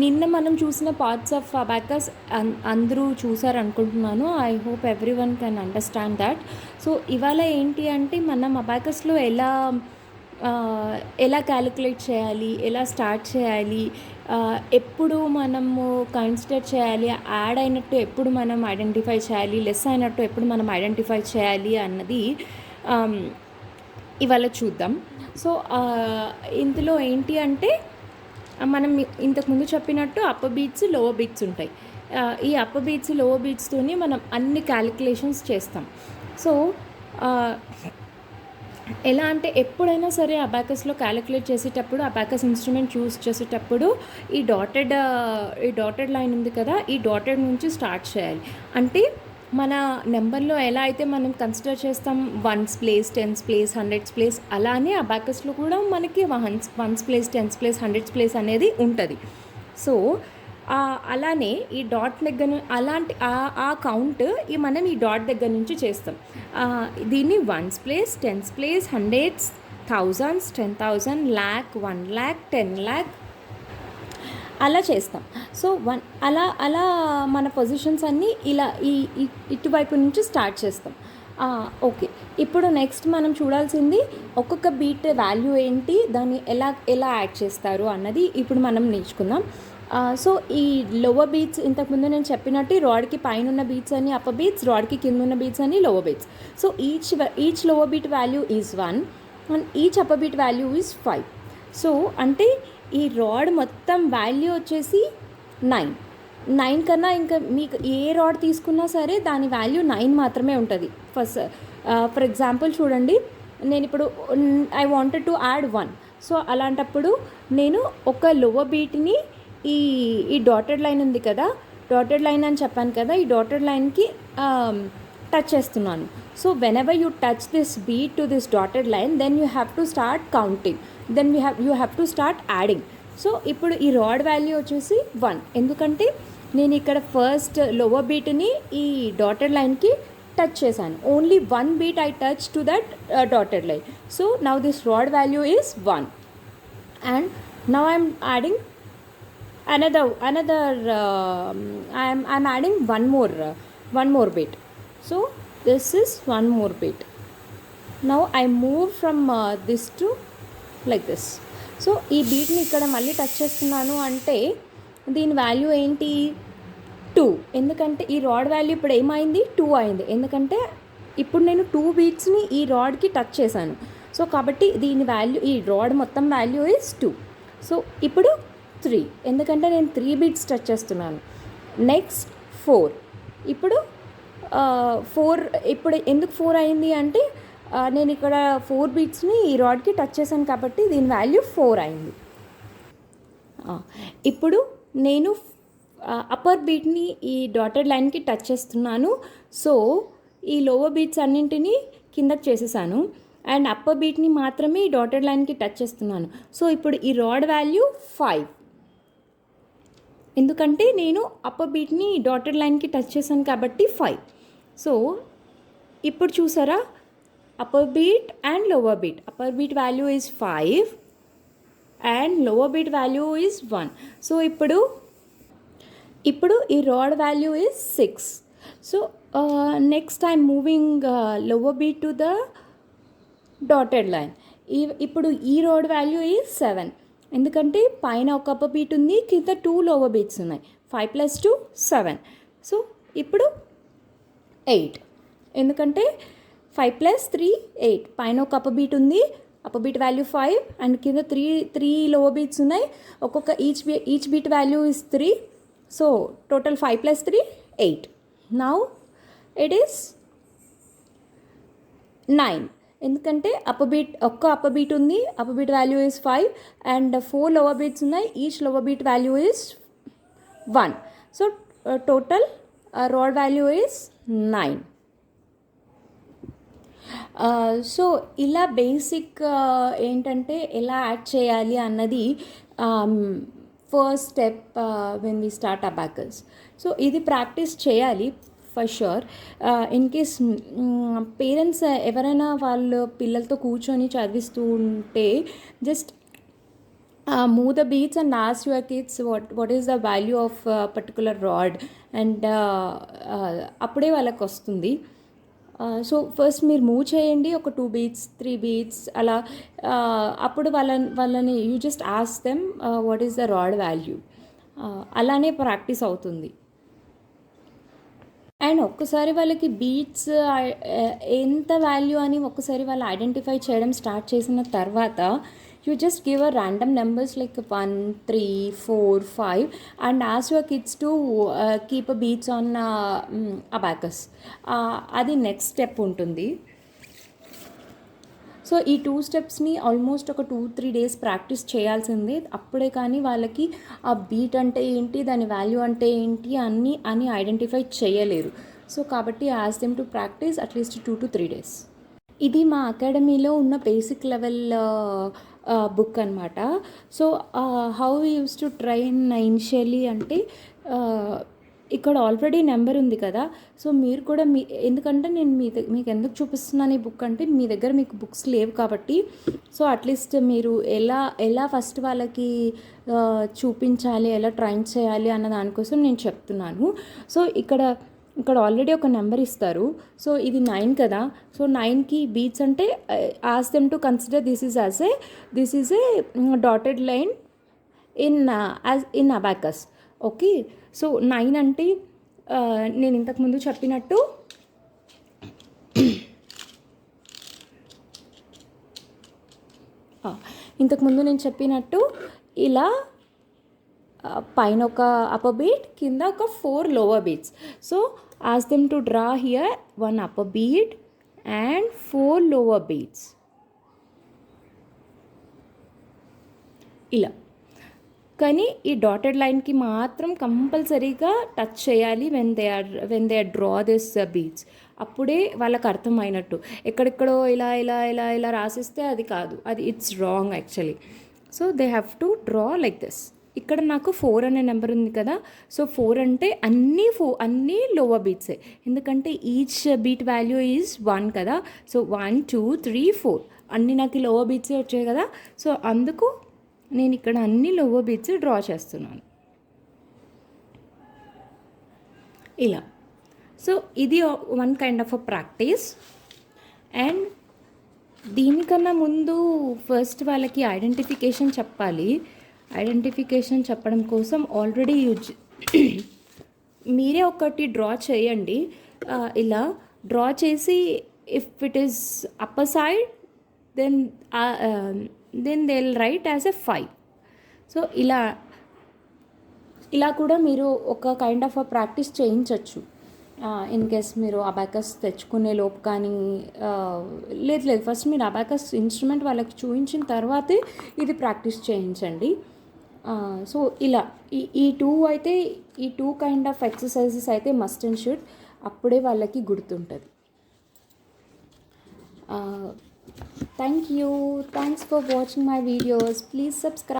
నిన్న మనం చూసిన పార్ట్స్ ఆఫ్ అబాకస్ అందరూ చూసారనుకుంటున్నాను. I hope everyone can understand that. So ఇవాళ ఏంటి అంటే మనం అబాకస్లో ఎలా క్యాలిక్యులేట్ చేయాలి, ఎలా స్టార్ట్ చేయాలి, ఎప్పుడు మనము కన్సిడర్ చేయాలి, యాడ్ అయినట్టు ఎప్పుడు మనం ఐడెంటిఫై చేయాలి, లెస్ అయినట్టు ఎప్పుడు మనం ఐడెంటిఫై చేయాలి అన్నది ఇవాళ చూద్దాం. సో ఇందులో ఏంటి అంటే మనం ఇంతకుముందు చెప్పినట్టు అప్పర్ బీట్స్ లోవర్ బీట్స్ ఉంటాయి. ఈ అప్పర్ బీట్స్ లోవర్ బీట్స్తోని మనం అన్ని క్యాలిక్యులేషన్స్ చేస్తాం. సో ఎలా అంటే ఎప్పుడైనా సరే అబాకస్లో క్యాలిక్యులేట్ చేసేటప్పుడు అబాకస్ ఇన్స్ట్రుమెంట్ చూస్ చేసేటప్పుడు ఈ డాటెడ్ లైన్ ఉంది కదా, ఈ డాటెడ్ నుంచి స్టార్ట్ చేయాలి. అంటే మన నెంబర్లో ఎలా అయితే మనం కన్సిడర్ చేస్తాం ones place, tens place, hundreds place, అలానే అబాకస్లో కూడా మనకి ones place, tens place, hundreds place అనేది ఉంటుంది. సో అలానే ఈ డాట్ దగ్గర అలాంటి ఆ కౌంట్ మనం ఈ డాట్ దగ్గర నుంచి చేస్తాం. దీన్ని ones place, tens place, hundreds, thousands, 10,000, lakh, 1,00,000, 10,00,000 అలా చేస్తాం. సో అలా మన పొజిషన్స్ అన్నీ ఇలా ఇటువైపు నుంచి స్టార్ట్ చేస్తాం. ఓకే, ఇప్పుడు నెక్స్ట్ మనం చూడాల్సింది ఒక్కొక్క బీట్ వాల్యూ ఏంటి, దాన్ని ఎలా యాడ్ చేస్తారు అన్నది ఇప్పుడు మనం నేర్చుకుందాం. సో ఈ లోవర్ బీట్స్ ఇంతకుముందు నేను చెప్పినట్టు రాడ్కి పైన ఉన్న బీట్స్ అని అప్పర్ బీట్స్, రాడ్కి కింద ఉన్న బీట్స్ అని lower beads. So each lower bead value is 1 and each upper bead value is 5. So అంటే ఈ రాడ్ మొత్తం వాల్యూ వచ్చేసి 9 కన్నా ఇంకా మీకు ఏ రాడ్ తీసుకున్నా సరే దాని వాల్యూ 9 మాత్రమే ఉంటుంది. ఫర్ ఎగ్జాంపుల్ చూడండి, నేను ఇప్పుడు I wanted to add 1. So అలాంటప్పుడు నేను ఒక లోవర్ బీట్ని ఈ డాటెడ్ లైన్ ఉంది కదా, డాటెడ్ లైన్ అని చెప్పాను కదా, ఈ డాటెడ్ లైన్కి టచ్ చేస్తున్నాను. So whenever you touch this bead to this dotted line, then you have to start counting, then you have to start adding. So ఇప్పుడు ఈ రాడ్ వాల్యూ వచ్చేసి 1, ఎందుకంటే నేను ఇక్కడ ఫస్ట్ లోవర్ బీట్ని ఈ డాటెడ్ లైన్కి టచ్ చేశాను. Only 1 beat I touch to that dotted line. So now this rod value is 1 and now I'm adding another I'm adding one more bit. So this is one more bit. Now I move from this to like this. So ఈ బీట్ని ఇక్కడ మళ్ళీ touch చేస్తున్నాను అంటే దీని value ఏంటి, 2. ఎందుకంటే ఈ rod value ఇప్పుడు ఏమైంది, 2 అయింది. ఎందుకంటే ఇప్పుడు నేను 2 బీట్స్ని ఈ రాడ్కి టచ్ చేశాను. సో కాబట్టి దీని వాల్యూ, ఈ రాడ్ మొత్తం వాల్యూ ఈజ్ 2. సో ఇప్పుడు 3, ఎందుకంటే నేను 3 బీట్స్ టచ్ చేస్తున్నాను. నెక్స్ట్ 4. ఇప్పుడు 4 ఇప్పుడు ఎందుకు 4 అయింది అంటే నేను ఇక్కడ 4 బీట్స్ని ఈ రాడ్కి టచ్ చేశాను కాబట్టి దీని వాల్యూ 4 అయింది. ఇప్పుడు నేను అప్పర్ బీట్ని ఈ డాటెడ్ లైన్కి టచ్ చేస్తున్నాను. సో ఈ లోవర్ బీట్స్ అన్నింటినీ కిందకి చేసేసాను అండ్ అప్పర్ బీట్ని మాత్రమే ఈ డాటెడ్ లైన్కి టచ్ చేస్తున్నాను. సో ఇప్పుడు ఈ రాడ్ వాల్యూ 5, ఎందుకంటే నేను అప్పర్ బీట్ని డాటెడ్ లైన్కి టచ్ చేశాను కాబట్టి 5. సో ఇప్పుడు చూసారా, upper beat and lower beat, upper bead value is 5 and lower bead value is 1. So ఇప్పుడు ఈ rod value is 6. So next I'm moving lower beat to the dotted line. ఇప్పుడు ఈ rod value is 7, ఎందుకంటే పైన ఒక upper bead ఉంది, కింద 2 lower beads ఉన్నాయి. 5 + 2 7. సో ఇప్పుడు 8, ఎందుకంటే 5 + 3 8. పైన ఒక అప్పర్ బీట్ ఉంది, అప్పర్ బీట్ వాల్యూ 5 అండ్ కింద 3 లోవర్ బీట్స్ ఉన్నాయి. ఒక్కొక్క each bead value is 3. So total 5 + 3 8. Now it is 9, ఎందుకంటే ఒక్క అప్పర్ బీట్ ఉంది, upper bead value is 5 and 4 lower beads ఉన్నాయి, each lower bead value is 1. So total rod value is 9. So ఇలా basic ఏంటంటే ఎలా add చేయాలి అన్నది first step when we start abacus. So ఇది ప్రాక్టీస్ చేయాలి for sure. In case parents ఎవరైనా వాళ్ళ పిల్లలతో కూర్చొని చదివిస్తూ ఉంటే just move the beads and ask your kids what is the value of particular rod, and అప్పుడే వాళ్ళకి వస్తుంది. సో ఫస్ట్ మీరు మూవ్ చేయండి ఒక 2 బీట్స్ 3 బీట్స్ అలా. అప్పుడు వాళ్ళని you just ask them what is the rod value. అలానే ప్రాక్టీస్ అవుతుంది. అండ్ ఒక్కసారి వాళ్ళకి బీట్స్ ఎంత వాల్యూ అని ఒక్కసారి వాళ్ళు ఐడెంటిఫై చేయడం స్టార్ట్ చేసిన తర్వాత you just give a random numbers like 1, 3, 4, 5 and ask your kids to keep a beats on abacus. అది నెక్స్ట్ స్టెప్ ఉంటుంది. సో ఈ 2 స్టెప్స్ని ఆల్మోస్ట్ ఒక 2-3 డేస్ ప్రాక్టీస్ చేయాల్సిందే. అప్పుడే కానీ వాళ్ళకి ఆ బీట్ అంటే ఏంటి, దాని వాల్యూ అంటే ఏంటి అని ఐడెంటిఫై చేయలేరు. సో కాబట్టి ask them to practice at least 2 to 3 days. ఇది మా అకాడమీలో ఉన్న బేసిక్ లెవెల్ బుక్ అనమాట. So how use to train initially అంటే ఇక్కడ ఆల్రెడీ నెంబర్ ఉంది కదా. సో మీరు కూడా ఎందుకంటే నేను మీకు ఎందుకు చూపిస్తున్నాను ఈ బుక్ అంటే మీ దగ్గర మీకు బుక్స్ లేవు కాబట్టి. సో అట్లీస్ట్ మీరు ఎలా ఫస్ట్ వాళ్ళకి చూపించాలి, ఎలా ట్రైన్ చేయాలి అన్న దానికోసం నేను చెప్తున్నాను. సో ఇక్కడ ఆల్రెడీ ఒక నెంబర్ ఇస్తారు. సో ఇది 9 కదా. సో 9కి బీట్స్ అంటే ask them to consider this is a dotted line in abacus. Okay. So 9 అంటే నేను ఇంతకుముందు చెప్పినట్టు ఇలా పైన ఒక అప్పర్ బీట్, కింద ఒక 4 lower beads. So ask them to draw here 1 upper bead and 4 lower beads. ఇలా. కానీ ఈ డాటెడ్ లైన్కి మాత్రం కంపల్సరీగా టచ్ చేయాలి when they are draw this beads. అప్పుడే వాళ్ళకి అర్థమైనట్టు. ఎక్కడెక్కడో ఇలా రాసిస్తే అది కాదు, అది it's wrong actually. So they have to draw like this. ఇక్కడ నాకు 4 అనే నెంబర్ ఉంది కదా. సో 4 అంటే అన్నీ లోవర్ బీట్సే, ఎందుకంటే ఈచ్ బీట్ వాల్యూ ఈజ్ 1 కదా. సో 1, 2, 3, 4 అన్నీ నాకు లోవర్ బీట్సే వచ్చాయి కదా. సో అందుకు నేను ఇక్కడ అన్ని లోవర్ బీట్స్ డ్రా చేస్తున్నాను ఇలా. సో ఇది one kind of a practice. And దీనికన్నా ముందు ఫస్ట్ వాళ్ళకి ఐడెంటిఫికేషన్ చెప్పాలి. ఐడెంటిఫికేషన్ చెప్పడం కోసం ఆల్రెడీ మీరే ఒకటి డ్రా చేయండి. ఇలా డ్రా చేసి if it is upper side then they will write as a 5. So ఇలా కూడా మీరు ఒక కైండ్ ఆఫ్ ప్రాక్టీస్ చేయించవచ్చు. ఇన్ కేస్ మీరు అబాకస్ తెచ్చుకునే లోపు కానీ లేదు ఫస్ట్ మీరు అబాకస్ ఇన్స్ట్రుమెంట్ వాళ్ళకి చూపించిన తర్వాతే ఇది ప్రాక్టీస్ చేయించండి. సో ఇలా ఈ 2 కైండ్ ఆఫ్ ఎక్సర్సైజెస్ అయితే మస్ట్ అండ్ షుడ్. అప్పుడే వాళ్ళకి గుర్తుంటుంది. Thanks for watching my videos. Please subscribe.